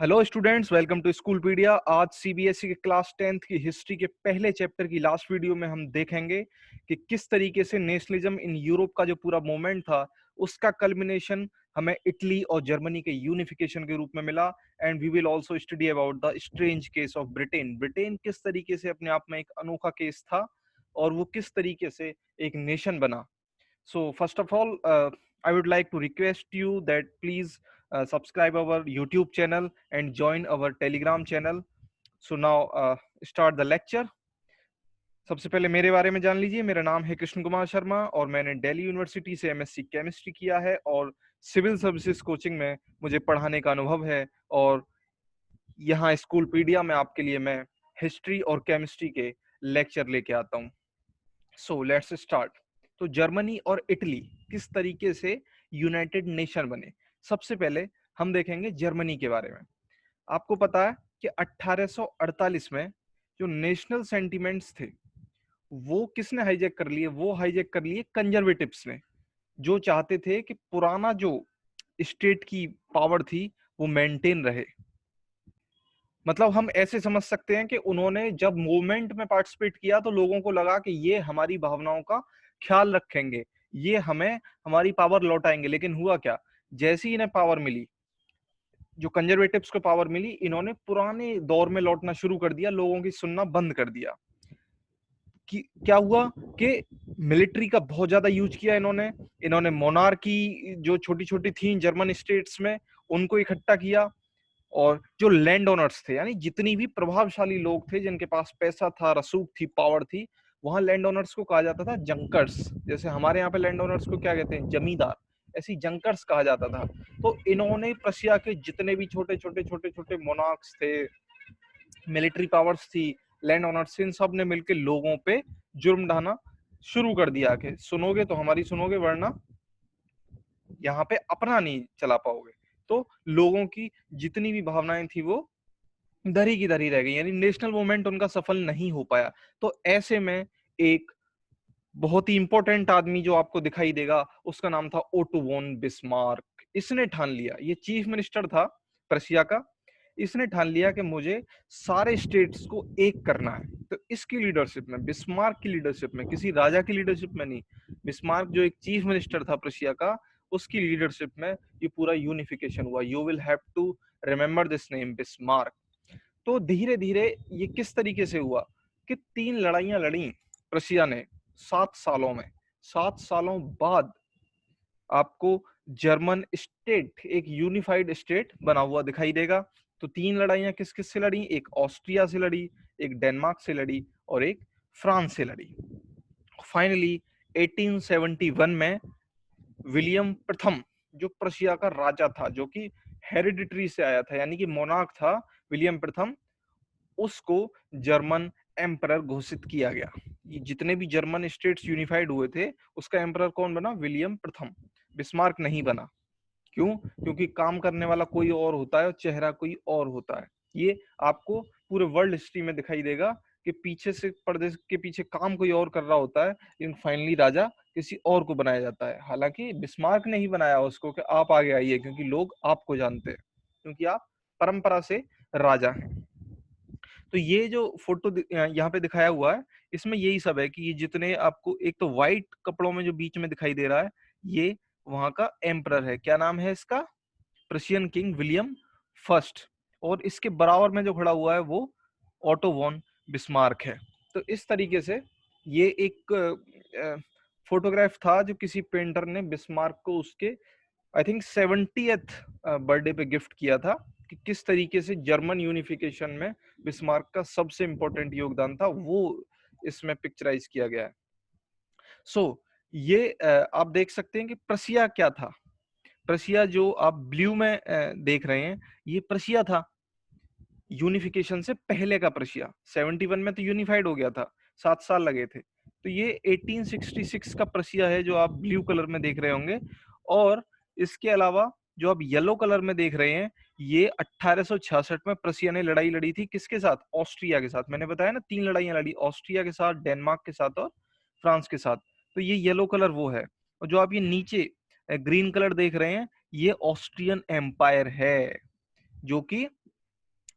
Hello students, welcome to Schoolpedia. आज CBSE के class 10th की हिस्ट्री के पहले चैप्टर की लास्ट वीडियो में हम देखेंगे कि किस तरीके से नेशनलिज्म इन यूरोप का जो पूरा मूवमेंट था उसका कल्मिनेशन हमें इटली और जर्मनी के यूनिफिकेशन के रूप में मिला। And we will also study about the strange case of Britain. Britain किस तरीके से अपने आप में एक अनोखा केस था और वो किस तरीके से एक नेशन बना। So first of all, I would like to request you that please subscribe our YouTube channel and join our Telegram channel. So now start the lecture. सबसे पहले मेरे बारे में जान लीजिए। मेरा नाम है कृष्ण कुमार शर्मा और मैंने दिल्ली यूनिवर्सिटी से एमएससी केमिस्ट्री किया है और सिविल सर्विसेज कोचिंग में मुझे पढ़ाने का अनुभव है। और यहाँ स्कूलपीडिया में आपके लिए मैं हिस्ट्री और केमिस्ट्री के लेक्चर लेके आता हूँ। So let's start. तो जर्मनी और इटली किस तरीके से यूनाइटेड नेशन बने, सबसे पहले हम देखेंगे जर्मनी के बारे में। आपको पता है कि 1848 में जो नेशनल सेंटिमेंट्स थे वो किसने हाईजैक कर लिए? वो हाईजैक कर लिए कंजर्वेटिव्स ने, जो चाहते थे कि पुराना जो स्टेट की पावर थी वो मेंटेन रहे। मतलब हम ऐसे समझ सकते हैं कि उन्होंने जब मूवमेंट में पार्टिसिपेट किया तो लोगों को लगा कि ये हमारी भावनाओं का ख्याल रखेंगे, ये हमें हमारी पावर लौटाएंगे। लेकिन हुआ क्या? जैसे ही इन्हें पावर मिली, जो कंजर्वेटिव्स को पावर मिली, इन्होंने पुराने दौर में लौटना शुरू कर दिया, लोगों की सुनना बंद कर दिया। कि क्या हुआ कि मिलिट्री का बहुत ज्यादा यूज किया इन्होंने मोनार्की जो छोटी छोटी थी जर्मन स्टेट्स में उनको इकट्ठा किया। और जो लैंड ओनर्स थे, यानी जितनी भी प्रभावशाली लोग थे जिनके पास पैसा था, रसूख थी, पावर थी, वहां लैंड ओनर्स को कहा जाता था जंकर्स। जैसे हमारे यहाँ पे लैंड ओनर्स को क्या कहते हैं? जमींदार। ऐसी जंकर्स कहा जाता था। तो इन्होंने प्रशिया के जितने भी छोटे छोटे छोटे छोटे मोनार्क्स थे, मिलिट्री पावर्स थी, लैंड ओनर्स, इन सब ने मिलकर लोगों पे जुर्म ढाना शुरू कर दिया कि सुनोगे तो हमारी सुनोगे, वरना यहाँ पे अपना नहीं चला पाओगे। तो लोगों की जितनी भी भावनाएं थी वो धरी की धरी रह गई, यानी नेशनल मूवमेंट उनका सफल नहीं हो पाया। तो ऐसे में एक बहुत ही इंपॉर्टेंट आदमी जो आपको दिखाई देगा, उसका नाम था ओटो वॉन बिस्मार्क। इसने ठान लिया, ये चीफ मिनिस्टर था प्रशिया का, इसने ठान लिया कि मुझे सारे स्टेट्स को एक करना है। तो इसकी लीडरशिप में, बिस्मार्क की लीडरशिप में, किसी राजा की लीडरशिप में नहीं, बिस्मार्क जो एक चीफ मिनिस्टर था प्रशिया का, उसकी लीडरशिप में ये पूरा यूनिफिकेशन हुआ। You will have to remember this name, Bismarck. तो धीरे धीरे ये किस तरीके से हुआ कि 3 लड़ाइयां लड़ी प्रशिया ने 7 सालों में। 7 सालों बाद आपको जर्मन स्टेट, एक यूनिफाइड स्टेट बना हुआ दिखाई देगा। तो 3 लड़ाइयां किस किस से लड़ी? एक ऑस्ट्रिया से लड़ी, एक डेनमार्क से लड़ी और एक फ्रांस से लड़ी। फाइनली 1871 में विलियम प्रथम, जो प्रशिया का राजा था, जो कि हेरिडिटरी से आया था, यानी कि मोनार्क था, विलियम प्रथम, उसको जर्मन एम्परर घोषित किया गया। ये जितने भी जर्मन स्टेट्स यूनिफाइड हुए थे, उसका एम्परर कौन बना? विलियम प्रथम। बिस्मार्क नहीं बना। क्यों? क्योंकि काम करने वाला कोई और होता है और चेहरा कोई और होता है। ये आपको पूरे वर्ल्ड हिस्ट्री में दिखाई देगा कि पीछे से, पर्दे के पीछे काम कोई और कर रहा होता है, लेकिन फाइनली राजा किसी और को बनाया जाता है। हालांकि बिस्मार्क ने ही बनाया उसको कि आप आगे आइए, क्योंकि लोग आपको जानते हैं, क्योंकि आप परंपरा से राजा हैं। तो ये जो फोटो यहाँ पे दिखाया हुआ है, इसमें यही सब है कि ये जितने आपको, एक तो व्हाइट कपड़ों में जो बीच में दिखाई दे रहा है, ये वहां का एम्परर है। क्या नाम है इसका? Prussian king William first. और इसके बराबर में जो खड़ा हुआ है वो ऑटो वॉन बिस्मार्क है। तो इस तरीके से ये एक फोटोग्राफ था जो किसी पेंटर ने बिस्मार्क को उसके आई थिंक 70th बर्थडे पे गिफ्ट किया था, कि किस तरीके से जर्मन यूनिफिकेशन में बिस्मार्क का सबसे इंपॉर्टेंट योगदान था, वो इसमें पिक्चराइज किया गया है। सो ये आप देख सकते हैं कि प्रशिया क्या था। प्रशिया जो आप ब्लू में देख रहे हैं, ये प्रशिया था यूनिफिकेशन से पहले का प्रशिया। 71 में तो यूनिफाइड हो गया था, 7 साल लगे थे। तो ये 1866 का प्रशिया है जो आप ब्लू कलर में देख रहे होंगे। और इसके अलावा जो आप येलो कलर में देख रहे हैं, ये 1866 में प्रशिया ने लड़ाई लड़ी थी। किसके साथ? ऑस्ट्रिया के साथ। मैंने बताया ना, 3 लड़ाइयां लड़ी, ऑस्ट्रिया के साथ, डेनमार्क के साथ और फ्रांस के साथ। तो ये येलो कलर वो है। और जो आप ये नीचे ग्रीन कलर देख रहे हैं, ये ऑस्ट्रियन एम्पायर है, जो कि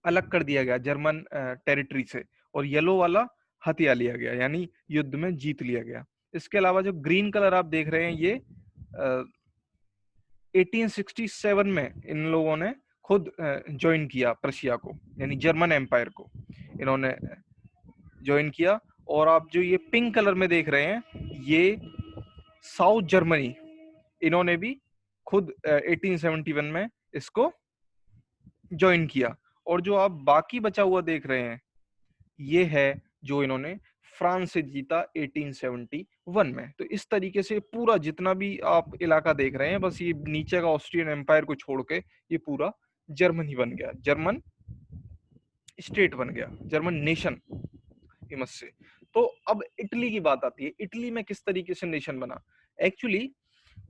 अलग कर दिया गया जर्मन टेरिटरी से, और येलो वाला हथिया लिया गया, यानी युद्ध में जीत लिया गया। इसके अलावा जो ग्रीन कलर आप देख रहे हैं, ये 1867 में इन लोगों ने खुद ज्वाइन किया प्रशिया को, यानी जर्मन एम्पायर को इन्होंने ज्वाइन किया। और आप जो ये पिंक कलर में देख रहे हैं, ये साउथ जर्मनी, इन्होंने भी खुद 1871 में इसको ज्वाइन किया। और जो आप बाकी बचा हुआ देख रहे हैं, ये है जो इन्होंने फ्रांस से जीता 1871 में। तो इस तरीके से पूरा जितना भी आप इलाका देख रहे हैं, बस ये नीचे का ऑस्ट्रियन एम्पायर को छोड़ के ये पूरा जर्मनी बन गया, जर्मन स्टेट बन गया, जर्मन नेशन हिमस से। तो अब इटली की बात आती है, इटली में किस तरीके से नेशन बना। एक्चुअली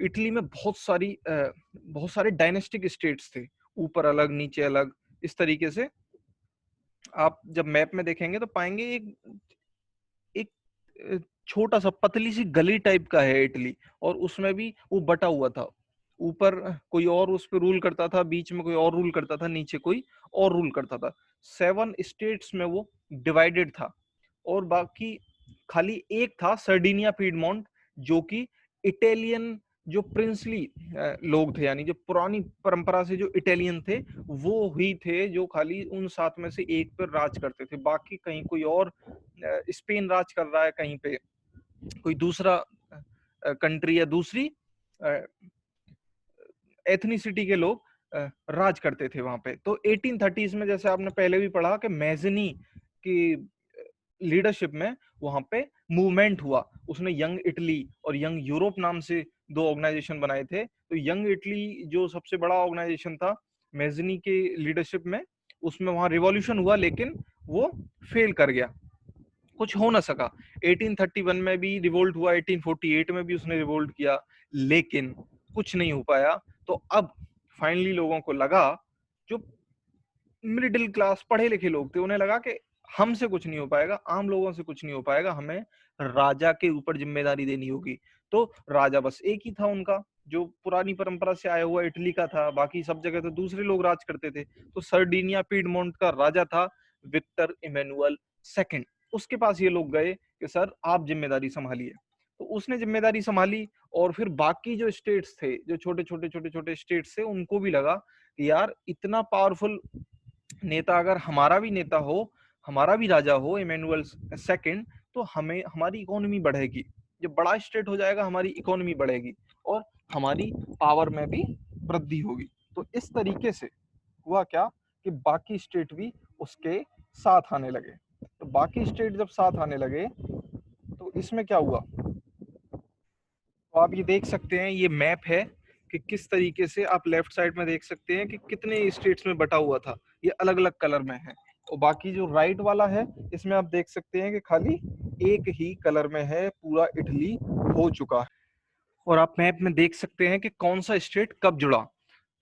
इटली में बहुत सारे डायनेस्टिक स्टेट्स थे, ऊपर अलग नीचे अलग, इस तरीके से आप जब मैप में देखेंगे तो पाएंगे एक एक छोटा सा पतली सी गली टाइप का है इटली, और उसमें भी वो बटा हुआ था, ऊपर कोई और उस पर रूल करता था, बीच में कोई और रूल करता था, नीचे कोई और रूल करता था। 7 स्टेट्स में वो डिवाइडेड था, और बाकी खाली एक था सर्डिनिया पीडमोंट, जो कि इटालियन जो प्रिंसली लोग थे, यानी जो पुरानी परंपरा से जो इटालियन थे, वो ही थे जो खाली उन 7 में से एक पर राज करते थे। बाकी कहीं कोई और स्पेन राज कर रहा है, कहीं पे कोई दूसरा कंट्री या दूसरी एथनिसिटी के लोग राज करते थे वहां पे। तो 1830s में, जैसे आपने पहले भी पढ़ा, कि मैजनी की लीडरशिप में वहां पे मूवमेंट हुआ। उसने यंग इटली और यंग यूरोप नाम से 2 ऑर्गेनाइजेशन बनाए थे। तो यंग इटली जो सबसे बड़ा ऑर्गेनाइजेशन था मैजनी के लीडरशिप में, उसमें वहां रिवॉल्यूशन हुआ, लेकिन वो फेल कर गया, कुछ हो ना सका। 1831 में भी रिवोल्ट हुआ, 1848 में भी उसने रिवोल्ट किया, लेकिन कुछ नहीं हो पाया। तो अब फाइनली लोगों को लगा, जो मिडिल क्लास पढ़े लिखे लोग थे, उन्हें लगा कि हमसे कुछ नहीं हो पाएगा, आम लोगों से कुछ नहीं हो पाएगा, हमें राजा के ऊपर जिम्मेदारी देनी होगी। तो राजा बस एक ही था उनका, जो पुरानी परंपरा से आया हुआ इटली का था, बाकी सब जगह तो दूसरे लोग राज करते थे। तो सर्डिनिया पीडमोंट का राजा था विक्टर इमैनुअल सेकंड। उसके पास ये लोग गए कि सर आप जिम्मेदारी संभालिए। तो उसने जिम्मेदारी संभाली, और फिर बाकी जो स्टेट्स थे, जो छोटे छोटे स्टेट्स थे, उनको भी लगा कि यार इतना पावरफुल नेता अगर हमारा भी नेता हो, हमारा भी राजा हो इमैनुअल सेकंड, तो हमें हमारी इकोनॉमी बढ़ेगी। जब बड़ा स्टेट हो जाएगा, हमारी इकोनॉमी बढ़ेगी और हमारी पावर में भी वृद्धि होगी। तो इस तरीके से हुआ क्या कि बाकी स्टेट भी उसके साथ आने लगे। तो बाकी स्टेट जब साथ आने लगे, तो इसमें क्या हुआ, तो आप ये देख सकते हैं, ये मैप है कि किस तरीके से आप लेफ्ट साइड में देख सकते हैं कि कितने स्टेट्स में बटा हुआ था। ये अलग अलग कलर में है, और बाकी जो राइट वाला है, इसमें आप देख सकते हैं कि खाली एक ही कलर में है, पूरा इटली हो चुका है। और आप मैप में देख सकते हैं कि कौन सा स्टेट कब जुड़ा।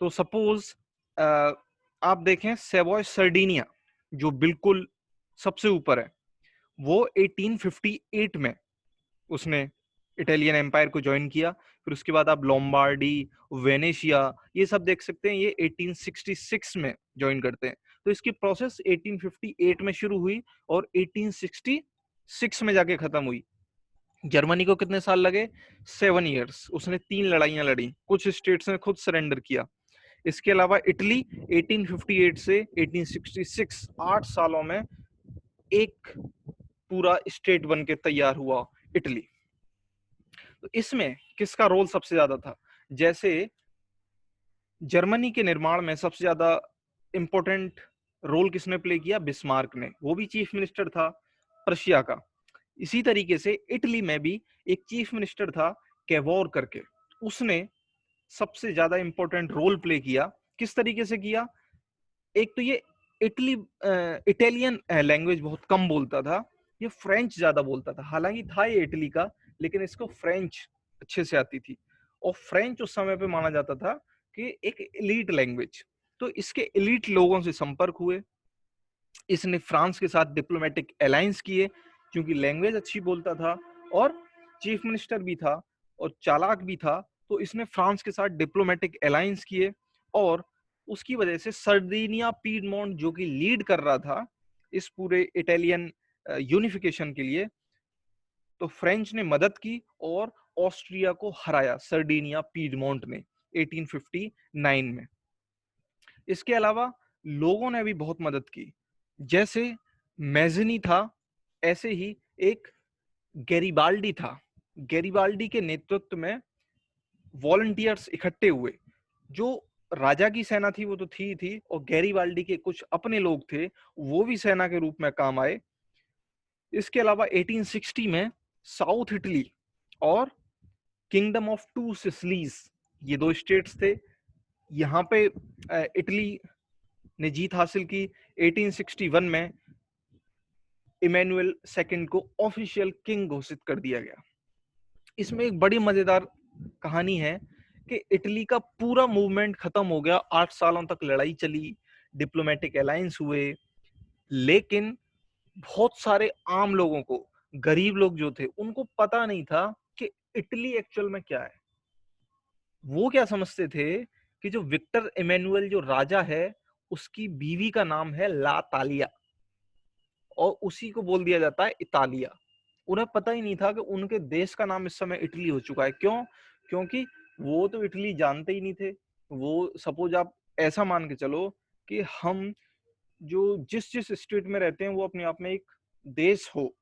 तो सपोज आप देखें सेवॉय सर्डिनिया, जो बिल्कुल सबसे ऊपर है, वो 1858 में उसने इटालियन एम्पायर को ज्वाइन किया। फिर उसके बाद आप लोम्बार्डी, वेनेशिया, ये सब देख सकते हैं, ये 1866 में ज्वाइन करते हैं। तो इसकी प्रोसेस 1858 में शुरू हुई और 1866 में जाके खत्म हुई। जर्मनी को कितने साल लगे? 7 ईयर्स। उसने 3 लड़ाइयां लड़ी, कुछ स्टेट्स ने खुद सरेंडर किया। इसके अलावा इटली 1858 से 1866, 8 सालों में एक पूरा स्टेट बन के तैयार हुआ इटली। तो इसमें किसका रोल सबसे ज्यादा था? जैसे जर्मनी के निर्माण में सबसे ज्यादा इंपॉर्टेंट रोल किसने प्ले किया? बिस्मार्क ने, वो भी चीफ मिनिस्टर था प्रशिया का। इसी तरीके से इटली में भी एक चीफ मिनिस्टर था कैवोर करके, उसने सबसे ज्यादा इंपॉर्टेंट रोल प्ले किया। किस तरीके से किया? एक तो ये इटली इटालियन लैंग्वेज बहुत कम बोलता था, ये फ्रेंच ज्यादा बोलता था। हालांकि था ये इटली का, लेकिन इसको फ्रेंच अच्छे से आती थी, और फ्रेंच उस समय पे माना जाता था कि एक एलीट लैंग्वेज। तो इसके एलीट लोगों से संपर्क हुए, इसने फ्रांस के साथ डिप्लोमेटिक अलायंस किए, क्योंकि लैंग्वेज अच्छी बोलता था और चीफ मिनिस्टर भी था और चालाक भी था। तो इसने फ्रांस के साथ डिप्लोमेटिक अलायंस किए, और उसकी वजह से सर्दिनिया पीडमोंट जो कि लीड कर रहा था इस पूरे इटालियन यूनिफिकेशन के लिए, तो फ्रेंच ने मदद की और ऑस्ट्रिया को हराया सर्डिनिया पीडमोंट ने 1859 में। इसके अलावा लोगों ने भी बहुत मदद की, जैसे मैज़नी था, ऐसे ही एक गैरिबाल्डी था। गैरिबाल्डी के नेतृत्व में वॉलंटियर्स इकट्ठे हुए। जो राजा की सेना थी वो तो थी और गैरिबाल्डी के कुछ अपने लोग थे, वो भी सेना के रूप में काम आए। इसके अलावा 1860 में साउथ इटली और किंगडम ऑफ टू सिसलीज, ये दो स्टेट्स थे, यहाँ पे इटली ने जीत हासिल की। 1861 में इमैनुअल सेकंड को ऑफिशियल किंग घोषित कर दिया गया। इसमें एक बड़ी मजेदार कहानी है कि इटली का पूरा मूवमेंट खत्म हो गया, 8 सालों तक लड़ाई चली, डिप्लोमेटिक अलायंस हुए, लेकिन बहुत सारे आम लोगों को, गरीब लोग जो थे, उनको पता नहीं था कि इटली एक्चुअल में क्या है। वो क्या समझते थे कि जो विक्टर इमैनुअल जो राजा है, उसकी बीवी का नाम है ला तालिया और उसी को बोल दिया जाता है इतालिया। उन्हें पता ही नहीं था कि उनके देश का नाम इस समय इटली हो चुका है। क्यों? क्योंकि वो तो इटली जानते ही नहीं थे। वो सपोज आप ऐसा मान के चलो कि हम जो जिस जिस स्टेट में रहते हैं वो अपने आप में एक देश हो।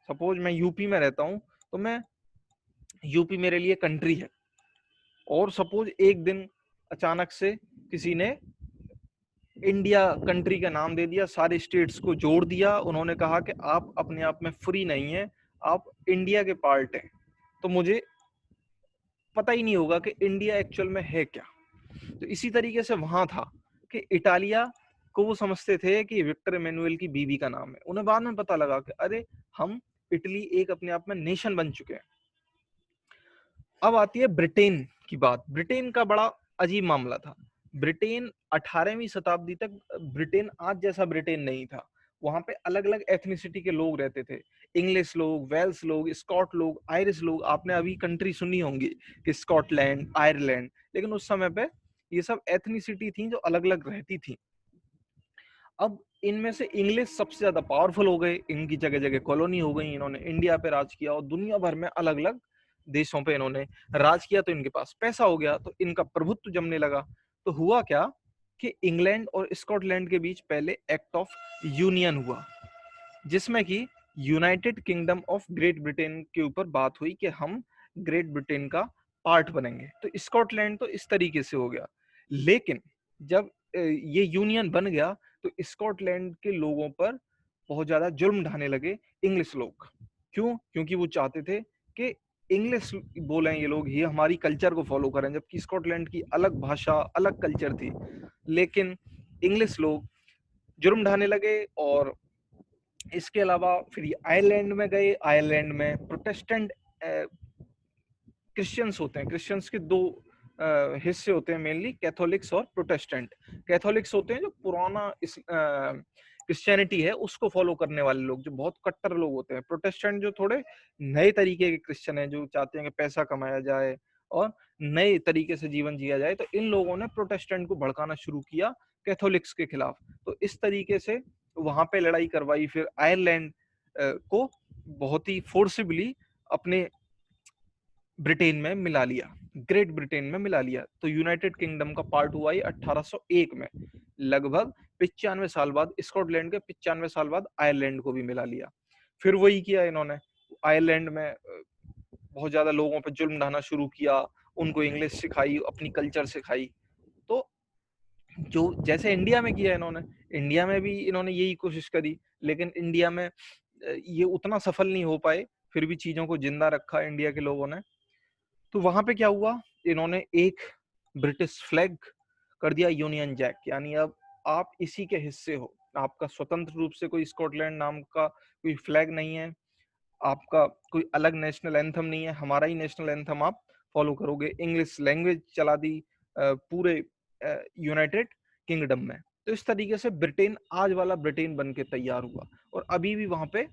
सपोज मैं यूपी में रहता हूँ, तो मैं यूपी मेरे लिए कंट्री है, और सपोज एक दिन अचानक से किसी ने इंडिया कंट्री का नाम दे दिया, सारे स्टेट्स को जोड़ दिया, उन्होंने कहा कि आप अपने आप में फ्री नहीं है, आप इंडिया के पार्ट हैं, तो मुझे पता ही नहीं होगा कि इंडिया एक्चुअल में है क्या। तो इसी तरीके से वहां था कि इटालिया को वो समझते थे कि विक्टर इमैनुअल की बीवी का नाम है। उन्हें बाद में पता लगा कि अरे हम इटली एक अपने आप में नेशन बन चुके हैं। अब आती है ब्रिटेन की बात। ब्रिटेन का बड़ा अजीब मामला था। ब्रिटेन 18वीं शताब्दी तक ब्रिटेन आज जैसा ब्रिटेन नहीं था। वहां पे अलग अलग एथनिसिटी के लोग रहते थे, इंग्लिश लोग, वेल्स लोग, स्कॉट लोग, आयरिश लोग। आपने अभी कंट्री सुनी होंगी कि स्कॉटलैंड, आयरलैंड, लेकिन उस समय पे ये सब एथनिसिटी थी जो अलग अलग रहती थी। अब इनमें से इंग्लिश सबसे ज्यादा पावरफुल हो गए, इनकी जगह जगह कॉलोनी हो गई, इन्होंने इंडिया पे राज किया और दुनिया भर में अलग अलग देशों पे इन्होंने राज किया। तो इनके पास पैसा हो गया, तो इनका प्रभुत्व जमने लगा। तो हुआ क्या कि इंग्लैंड और स्कॉटलैंड के बीच पहले एक्ट ऑफ यूनियन हुआ, जिसमें कि United kingdom of great Britain के ऊपर बात हुई कि हम ग्रेट ब्रिटेन का पार्ट बनेंगे। तो स्कॉटलैंड तो इस तरीके से हो गया। लेकिन जब ये यूनियन बन गया तो स्कॉटलैंड के लोगों पर बहुत ज्यादा जुल्म ढाने लगे इंग्लिश लोग। क्यों? क्योंकि वो चाहते थे कि इंग्लिश बोलें ये लोग, ये हमारी कल्चर को फॉलो करें, जबकि स्कॉटलैंड की अलग भाषा, अलग कल्चर थी। लेकिन इंग्लिश लोग जुर्म ढाने लगे। और इसके अलावा फिर ये आयरलैंड में गए। आयरलैंड में प्रोटेस्टेंट क्रिश्चियंस होते हैं। क्रिश्चियंस के दो हिस्से होते हैं मेनली, कैथोलिक्स और प्रोटेस्टेंट। कैथोलिक्स होते हैं जो पुराना क्रिश्चियनिटी है उसको फॉलो करने वाले लोग, जो बहुत कट्टर लोग होते हैं। प्रोटेस्टेंट जो थोड़े नए तरीके के क्रिश्चियन हैं, जो चाहते हैं कि पैसा कमाया जाए और नए तरीके से जीवन जिया जाए। तो इन लोगों ने प्रोटेस्टेंट को भड़काना शुरू किया कैथोलिक्स के खिलाफ। तो इस तरीके से वहां पे लड़ाई करवाई। फिर आयरलैंड को बहुत ही फोर्सिबली अपने ब्रिटेन में मिला लिया, ग्रेट ब्रिटेन में मिला लिया। तो यूनाइटेड किंगडम का पार्ट हुआ ये 1801 में। लगभग 95 साल बाद स्कॉटलैंड के 95 साल बाद आयरलैंड को भी मिला लिया। फिर वही किया इन्होंने, आयरलैंड में बहुत ज्यादा लोगों पर जुल्म ढाना शुरू किया, उनको इंग्लिश सिखाई, अपनी कल्चर सिखाई। तो जो जैसे इंडिया में किया इन्होंने, इंडिया में भी इन्होंने यही कोशिश करी, लेकिन इंडिया में ये उतना सफल नहीं हो पाए। फिर भी चीजों को जिंदा रखा इंडिया के लोगों ने। तो वहां पे क्या हुआ, इन्होंने एक ब्रिटिश फ्लैग कर दिया यूनियन जैक, यानी अब आप इसी के हिस्से हो। आपका स्वतंत्र रूप से कोई स्कॉटलैंड नाम का कोई फ्लैग नहीं है, आपका कोई अलग नेशनल एंथम नहीं है, हमारा ही नेशनल एंथम आप फॉलो करोगे। इंग्लिश लैंग्वेज चला दी पूरे यूनाइटेड किंगडम में। तो इस तरीके से ब्रिटेन आज वाला ब्रिटेन बन के तैयार हुआ। और अभी भी वहां पे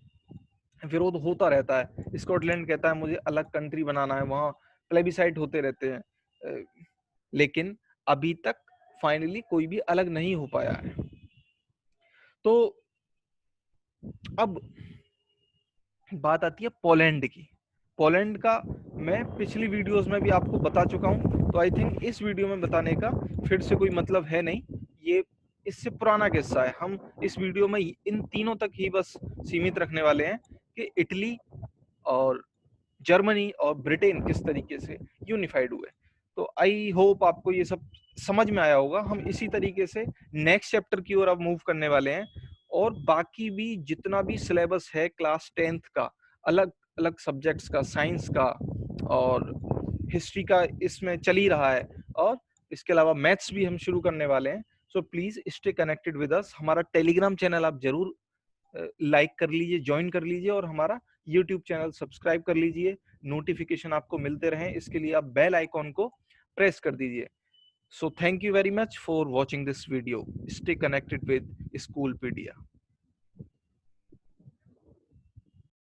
विरोध होता रहता है। स्कॉटलैंड कहता है मुझे अलग कंट्री बनाना है, वहां प्लेबिसाइट होते रहते हैं। लेकिन अभी तक फाइनली कोई भी अलग नहीं हो पाया है। तो अब बात आती है पोलैंड की। पोलैंड का मैं पिछली वीडियोस में भी आपको बता चुका हूं, तो आई थिंक इस वीडियो में बताने का फिर से कोई मतलब है नहीं। ये इससे पुराना किस्सा है। हम इस वीडियो में इन तीनों तक ही बस सीमित रखने वाले हैं कि इटली और जर्मनी और ब्रिटेन किस तरीके से यूनिफाइड हुए। तो आई होप आपको ये सब समझ में आया होगा। हम इसी तरीके से नेक्स्ट चैप्टर की ओर अब मूव करने वाले हैं, और बाकी भी जितना भी सिलेबस है क्लास 10th का, अलग अलग सब्जेक्ट्स का, साइंस का और हिस्ट्री का इसमें चल ही रहा है, और इसके अलावा मैथ्स भी हम शुरू करने वाले हैं। So please stay connected with us. हमारा टेलीग्राम चैनल आप जरूर लाइक कर लीजिए, ज्वाइन कर लीजिए, और हमारा यूट्यूब चैनल सब्सक्राइब कर लीजिए। नोटिफिकेशन आपको मिलते रहें, इसके लिए आप बेल आइकॉन को प्रेस कर दीजिए। So thank you very much for watching this video. Stay connected with स्कूलपीडिया।